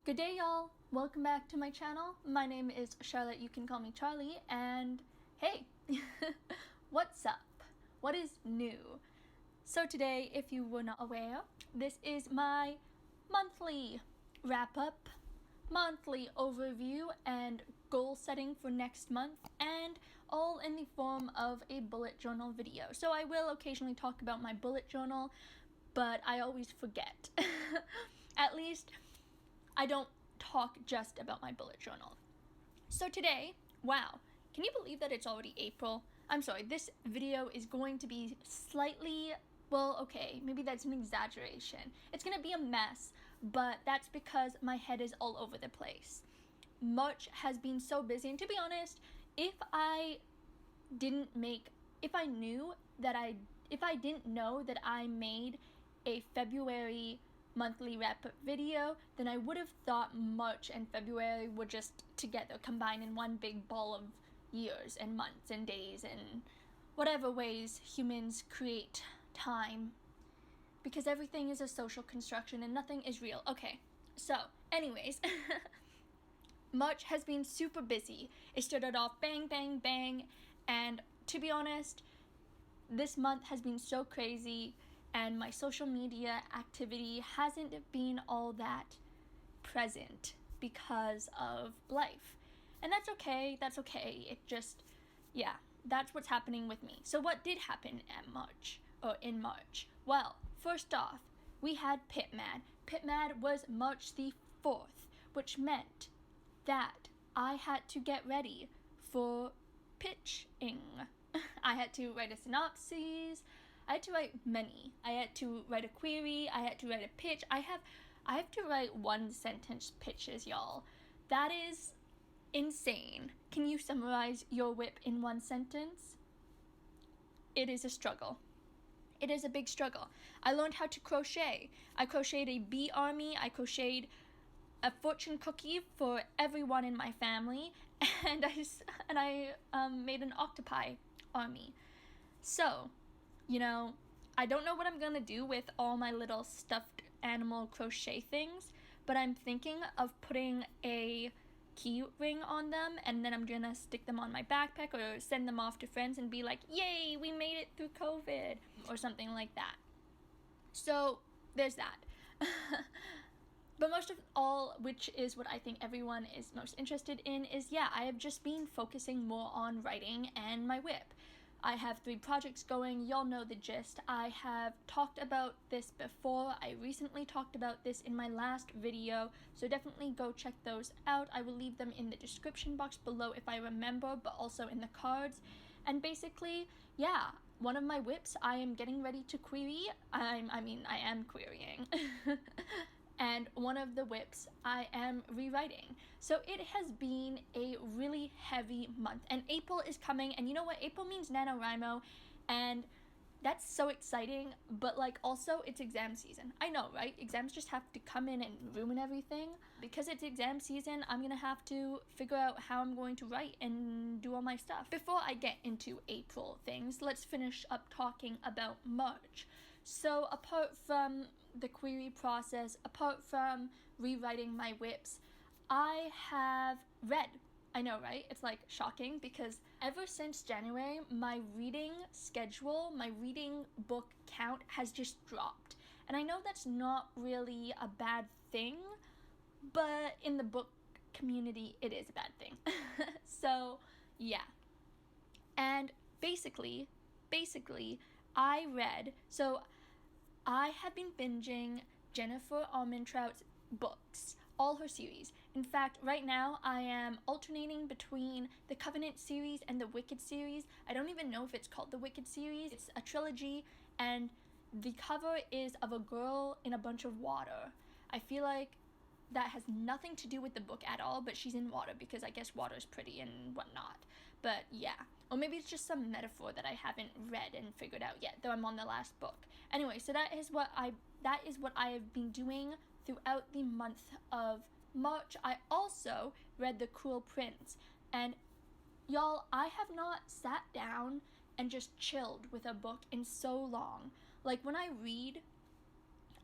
Good day, y'all! Welcome back to my channel. My name is Charlotte, you can call me Charlie, and hey! What's up? What is new? So today, if you were not aware, this is my monthly wrap-up, monthly overview, and goal setting for next month, and all in the form of a bullet journal video. So I will occasionally talk about my bullet journal, but I always forget. At least I don't talk just about my bullet journal. So today, wow, can you believe that it's already April? I'm sorry, this video is going to be slightly, well, okay, maybe that's an exaggeration. It's gonna be a mess, but that's because my head is all over the place. March has been so busy, and to be honest, if I didn't know that I made a February monthly wrap-up video, then I would have thought March and February were just together, combined in one big ball of years and months and days and whatever ways humans create time, because everything is a social construction and nothing is real. Okay, so anyways, March has been super busy. It started off bang, bang, bang, and to be honest, this month has been so crazy, and my social media activity hasn't been all that present because of life. And that's okay, it just, yeah, that's what's happening with me. So what did happen in March? Well, first off, we had PitMad. PitMad was March the 4th, which meant that I had to get ready for pitching. I had to write a synopsis, I had to write many. I had to write a query, I had to write a pitch. I have to write 1-sentence pitches, y'all. That is insane. Can you summarize your WIP in 1 sentence? It is a struggle. It is a big struggle. I learned how to crochet. I crocheted a bee army, I crocheted a fortune cookie for everyone in my family, and I made an octopi army. So, you know, I don't know what I'm gonna do with all my little stuffed animal crochet things, but I'm thinking of putting a key ring on them, and then I'm gonna stick them on my backpack or send them off to friends and be like, yay, we made it through COVID, or something like that. So there's that. But most of all, which is what I think everyone is most interested in, is I have just been focusing more on writing and my WIP. I have 3 projects going, y'all know the gist. I have talked about this before. I recently talked about this in my last video, so definitely go check those out. I will leave them in the description box below if I remember, but also in the cards. And basically, one of my WIPs I am getting ready to query. I am querying. And one of the WIPs I am rewriting. So it has been a really heavy month, and April is coming, and you know what? April means NaNoWriMo, and that's so exciting, but also it's exam season. I know, right? Exams just have to come in and ruin everything. Because it's exam season, I'm gonna have to figure out how I'm going to write and do all my stuff. Before I get into April things, let's finish up talking about March. So apart from the query process, apart from rewriting my WIPs, I have read. I know, right? It's shocking, because ever since January, my reading schedule, my reading book count has just dropped. And I know that's not really a bad thing, but in the book community, it is a bad thing. So, yeah. And basically, I have been binging Jennifer Armentrout's books, all her series. In fact, right now I am alternating between the Covenant series and the Wicked series. I don't even know if it's called the Wicked series. It's a trilogy, and the cover is of a girl in a bunch of water. I feel like that has nothing to do with the book at all, but she's in water because I guess water is pretty and whatnot. But yeah, or maybe it's just some metaphor that I haven't read and figured out yet, though I'm on the last book. Anyway, so that is what I have been doing throughout the month of March. I also read The Cruel Prince, and y'all, I have not sat down and just chilled with a book in so long. When I read,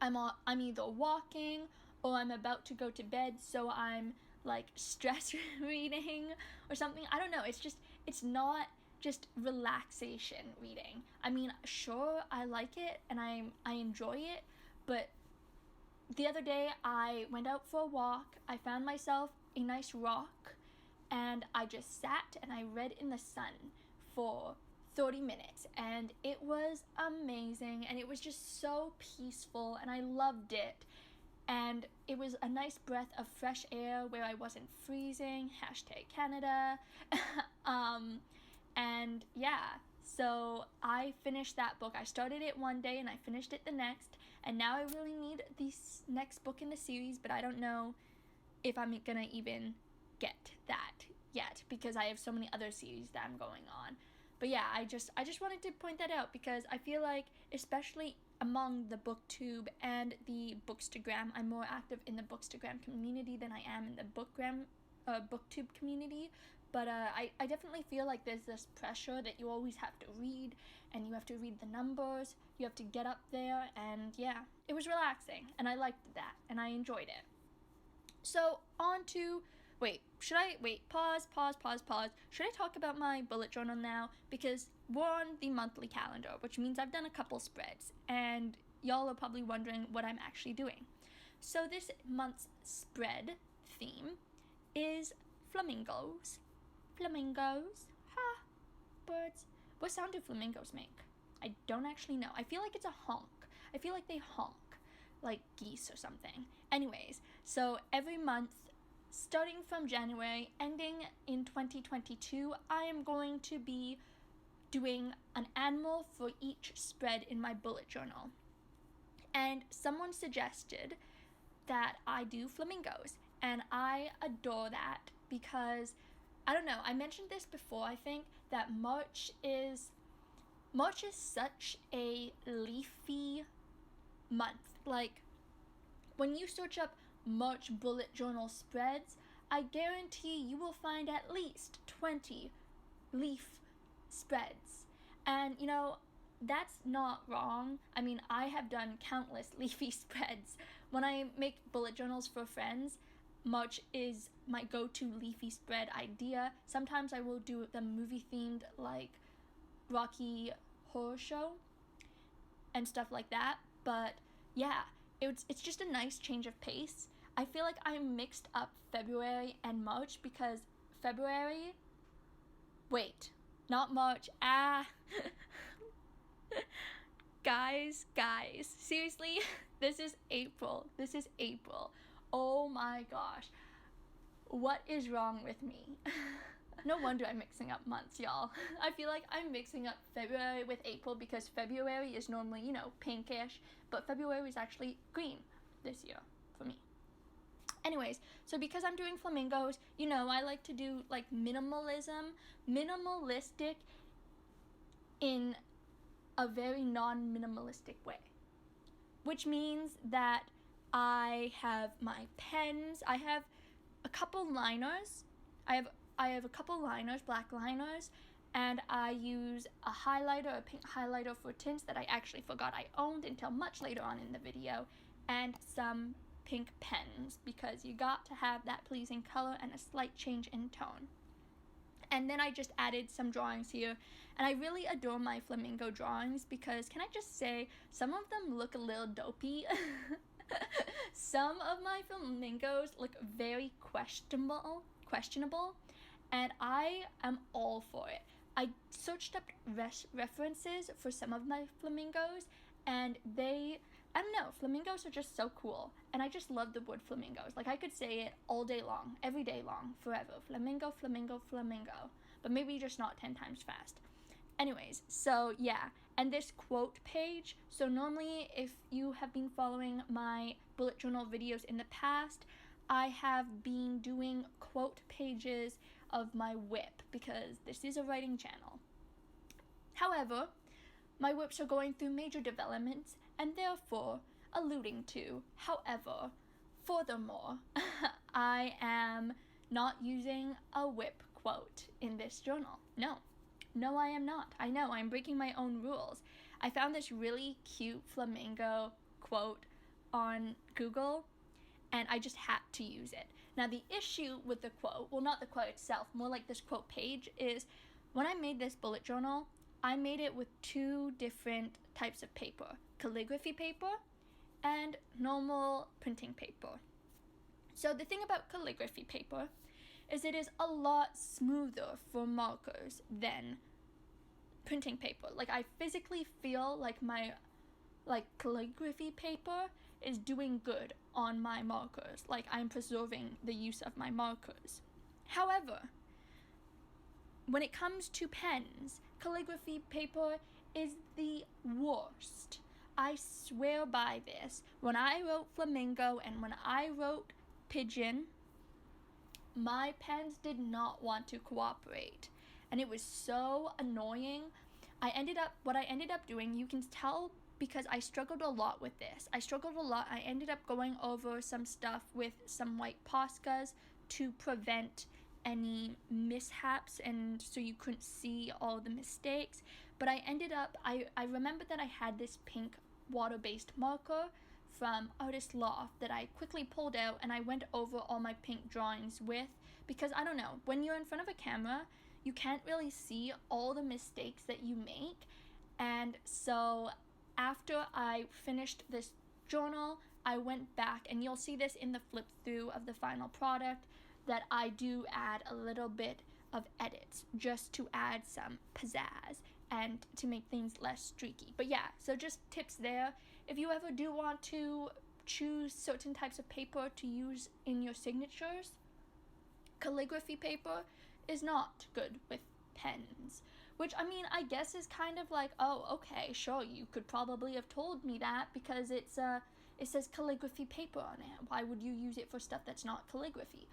I'm either walking or I'm about to go to bed, so I'm like stress reading or something. I don't know. It's not just relaxation reading. I mean, sure, I like it and I enjoy it, but the other day I went out for a walk. I found myself a nice rock and I just sat and I read in the sun for 30 minutes and it was amazing and it was just so peaceful and I loved it. And it was a nice breath of fresh air where I wasn't freezing, #Canada. And yeah, so I finished that book. I started it one day and I finished it the next. And now I really need the next book in the series, but I don't know if I'm gonna even get that yet because I have so many other series that I'm going on. But yeah, I just wanted to point that out because I feel like, especially among the booktube and the bookstagram, I'm more active in the bookstagram community than I am in the booktube community. But I definitely feel like there's this pressure that you always have to read, and you have to read the numbers, you have to get up there, and yeah, it was relaxing, and I liked that, and I enjoyed it. So on to, pause. Should I talk about my bullet journal now? Because we're on the monthly calendar, which means I've done a couple spreads, and y'all are probably wondering what I'm actually doing. So this month's spread theme is flamingos. Flamingos? Ha! Birds. What sound do flamingos make? I don't actually know. I feel like it's a honk. I feel like they honk, like geese or something. Anyways, so every month, starting from January, ending in 2022, I am going to be doing an animal for each spread in my bullet journal. And someone suggested that I do flamingos, and I adore that because, I don't know, I mentioned this before, I think, that March is such a leafy month. Like, when you search up March bullet journal spreads, I guarantee you will find at least 20 leaf spreads. And you know, that's not wrong. I mean, I have done countless leafy spreads. When I make bullet journals for friends, March is my go-to leafy spread idea. Sometimes I will do them movie themed, like Rocky Horror Show and stuff like that. But yeah, it's just a nice change of pace. I feel like I mixed up February and March because February, not March, guys, seriously, this is April, oh my gosh, what is wrong with me? No wonder I'm mixing up months, y'all. I feel like I'm mixing up February with April because February is normally, you know, pinkish, but February is actually green this year for me. Anyways, so because I'm doing flamingos, you know, I like to do like minimalistic in a very non-minimalistic way, which means that I have my pens, I have a couple liners, I have a couple liners, black liners, and I use a highlighter, a pink highlighter for tints that I actually forgot I owned until much later on in the video, and some pink pens because you got to have that pleasing color and a slight change in tone. And then I just added some drawings here, and I really adore my flamingo drawings because, can I just say, some of them look a little dopey. Some of my flamingos look very questionable, and I am all for it. I searched up references for some of my flamingos, and I don't know, flamingos are just so cool, and I just love the word flamingos. Like, I could say it all day long, every day long, forever. Flamingo, flamingo, flamingo. But maybe just not 10 times fast. Anyways, so yeah, and this quote page, so normally if you have been following my bullet journal videos in the past, I have been doing quote pages of my whip because this is a writing channel. However, my whips are going through major developments and therefore alluding to, however, furthermore, I am not using a whip quote in this journal. No, I am not. I know, I'm breaking my own rules. I found this really cute flamingo quote on Google, and I just had to use it. Now the issue with the quote, well, not the quote itself, more like this quote page, is when I made this bullet journal, I made it with 2 different types of paper, calligraphy paper and normal printing paper. So the thing about calligraphy paper is it is a lot smoother for markers than printing paper. Like, I physically feel like my calligraphy paper is doing good on my markers. Like, I'm preserving the use of my markers. However, when it comes to pens, calligraphy paper is the worst. I swear by this. When I wrote flamingo and when I wrote pigeon, my pens did not want to cooperate, and it was so annoying. What I ended up doing, you can tell because I struggled a lot with this. I ended up going over some stuff with some white Poscas to prevent any mishaps, and so you couldn't see all the mistakes. But I remember that I had this pink water-based marker from Artist Loft that I quickly pulled out and I went over all my pink drawings with, because I don't know, when you're in front of a camera, you can't really see all the mistakes that you make. And so after I finished this journal, I went back, and you'll see this in the flip through of the final product, that I do add a little bit of edits just to add some pizzazz and to make things less streaky. But yeah, so just tips there. If you ever do want to choose certain types of paper to use in your signatures, calligraphy paper is not good with pens. Which, I mean, I guess is kind of like, oh, okay, sure, you could probably have told me that because it says calligraphy paper on it. Why would you use it for stuff that's not calligraphy?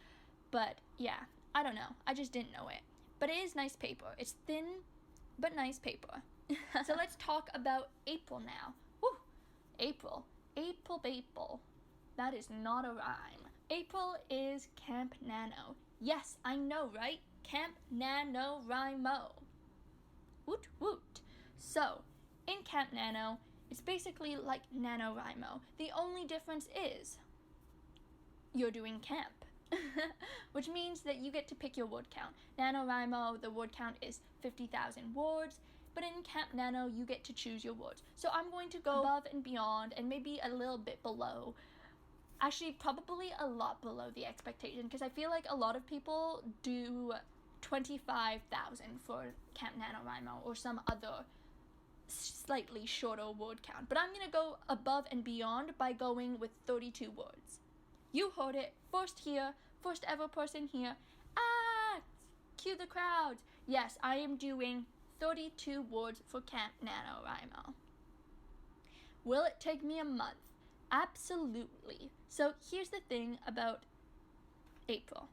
But yeah, I don't know. I just didn't know it. But it is nice paper. It's thin, but nice paper. So let's talk about April now. Woo! April. April. That is not a rhyme. April is Camp Nano. Yes, I know, right? Camp NaNoWriMo. Woot woot. So, in Camp Nano, it's basically like NaNoWriMo. The only difference is you're doing camp. Which means that you get to pick your word count. NaNoWriMo, the word count is 50,000 words, but in Camp Nano, you get to choose your words. So I'm going to go above and beyond, and maybe a little bit below. Actually, probably a lot below the expectation, because I feel like a lot of people do 25,000 for Camp NaNoWriMo or some other slightly shorter word count. But I'm going to go above and beyond by going with 32 words. You heard it first here, first ever person here. Ah! Cue the crowds. Yes, I am doing 32 words for Camp NaNoWriMo. Will it take me a month? Absolutely. So here's the thing about April.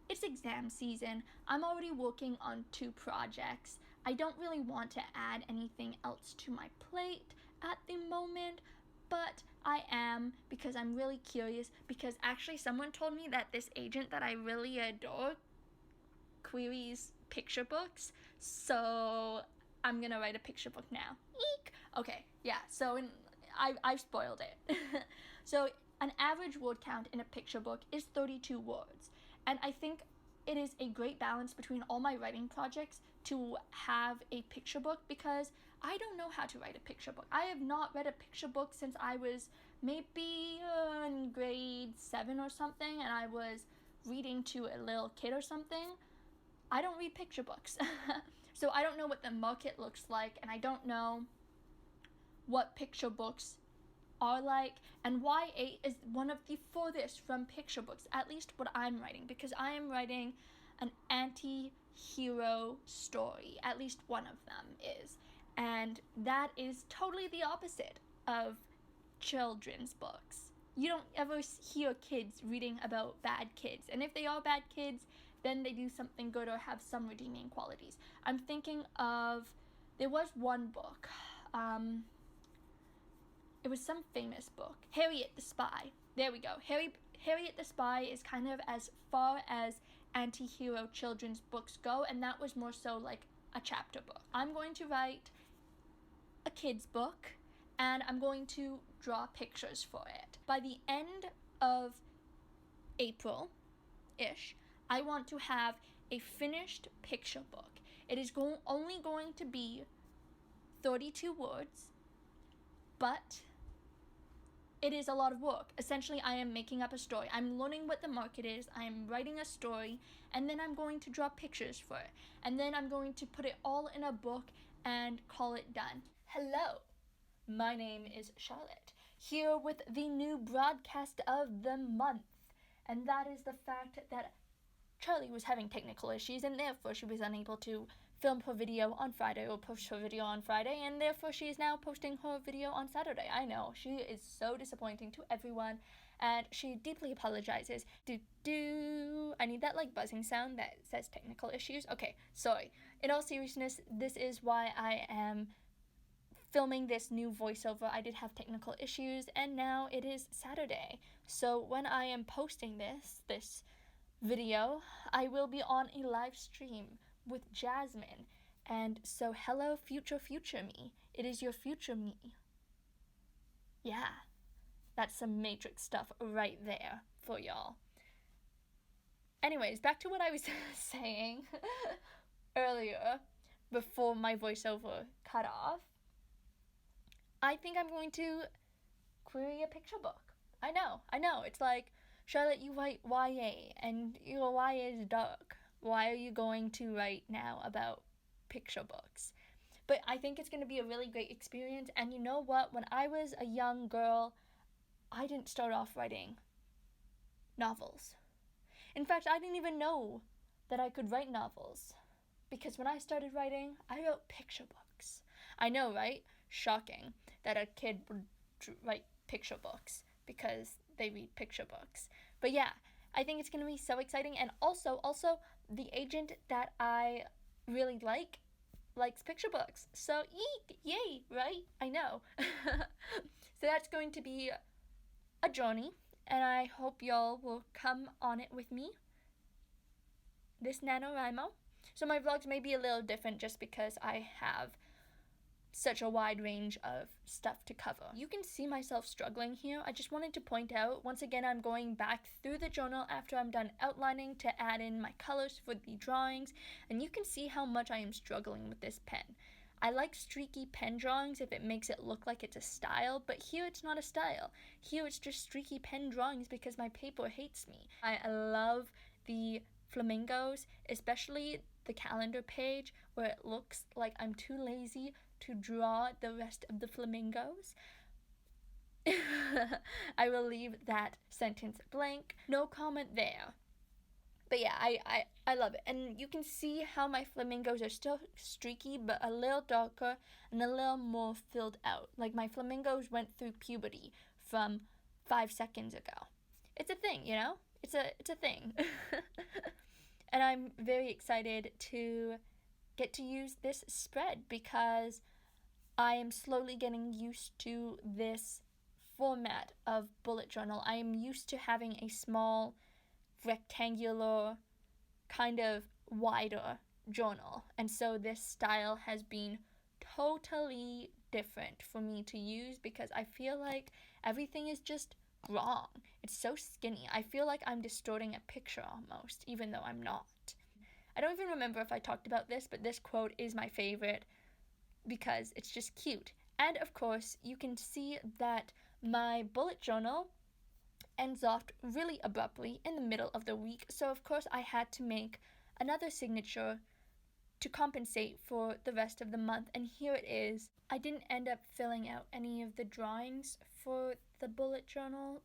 It's exam season. I'm already working on 2 projects. I don't really want to add anything else to my plate at the moment, but I am, because I'm really curious, because actually someone told me that this agent that I really adore queries picture books, so I'm gonna write a picture book now. Eek! Okay, yeah, so I've spoiled it. So an average word count in a picture book is 32 words, and I think it is a great balance between all my writing projects to have a picture book, because I don't know how to write a picture book. I have not read a picture book since I was maybe in grade 7 or something, and I was reading to a little kid or something. I don't read picture books. So I don't know what the market looks like, and I don't know what picture books are like, and YA is one of the furthest from picture books, at least what I'm writing, because I am writing an anti-hero story. At least one of them is. And that is totally the opposite of children's books. You don't ever hear kids reading about bad kids. And if they are bad kids, then they do something good or have some redeeming qualities. I'm thinking of, there was one book. It was some famous book. Harriet the Spy. There we go. Harriet the Spy is kind of as far as anti-hero children's books go, and that was more so like a chapter book. I'm going to write a kid's book, and I'm going to draw pictures for it. By the end of April-ish, I want to have a finished picture book. It is only going to be 32 words, but it is a lot of work. Essentially, I am making up a story. I'm learning what the market is. I am writing a story, and then I'm going to draw pictures for it. And then I'm going to put it all in a book and call it done. Hello, my name is Charlotte, here with the new broadcast of the month. And that is the fact that Charlie was having technical issues, and therefore she was unable to film her video on Friday or post her video on Friday, and therefore she is now posting her video on Saturday. I know, she is so disappointing to everyone, and she deeply apologizes. I need that like buzzing sound that says technical issues. Okay, sorry. In all seriousness, this is why I am filming this new voiceover. I did have technical issues, and now it is Saturday. So when I am posting this video, I will be on a live stream with Jasmine. And so hello future me. It is your future me. Yeah, that's some Matrix stuff right there for y'all. Anyways, back to what I was saying earlier before my voiceover cut off. I think I'm going to query a picture book. I know, it's like, Charlotte, you write YA, and your YA is dark. Why are you going to write now about picture books? But I think it's going to be a really great experience, and you know what? When I was a young girl, I didn't start off writing novels. In fact, I didn't even know that I could write novels, because when I started writing, I wrote picture books. I know, right? Shocking that a kid would write picture books because they read picture books. But yeah, I think it's going to be so exciting. And also the agent that I really likes picture books. So eek, yay, right? I know. So that's going to be a journey, and I hope y'all will come on it with me. This NaNoWRIMO. So my vlogs may be a little different just because I have such a wide range of stuff to cover. You can see myself struggling here. I just wanted to point out, once again, I'm going back through the journal after I'm done outlining to add in my colors for the drawings, and you can see how much I am struggling with this pen. I like streaky pen drawings if it makes it look like it's a style, but here it's not a style. Here it's just streaky pen drawings because my paper hates me. I love the flamingos, especially the calendar page where it looks like I'm too lazy to draw the rest of the flamingos. I will leave that sentence blank. No comment there. But yeah, I love it. And you can see how my flamingos are still streaky, but a little darker and a little more filled out. Like my flamingos went through puberty from 5 seconds ago. It's a thing, you know? It's a thing. And I'm very excited to get to use this spread because I am slowly getting used to this format of bullet journal. I am used to having a small, rectangular, kind of wider journal. And so this style has been totally different for me to use because I feel like everything is just wrong. It's so skinny. I feel like I'm distorting a picture almost, even though I'm not. I don't even remember if I talked about this, but this quote is my favorite because it's just cute. And of course, you can see that my bullet journal ends off really abruptly in the middle of the week. So of course I had to make another signature to compensate for the rest of the month, and here it is. I didn't end up filling out any of the drawings for the bullet journal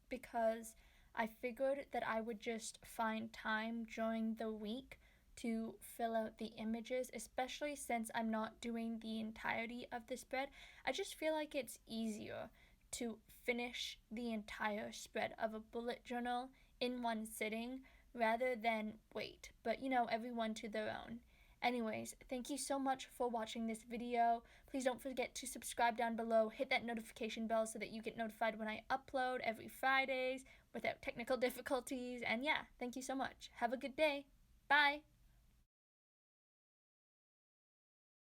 because I figured that I would just find time during the week to fill out the images, especially since I'm not doing the entirety of the spread. I just feel like it's easier to finish the entire spread of a bullet journal in one sitting rather than wait. But you know, everyone to their own. Anyways, thank you so much for watching this video. Please don't forget to subscribe down below, hit that notification bell so that you get notified when I upload every Fridays without technical difficulties. And yeah, thank you so much. Have a good day. Bye.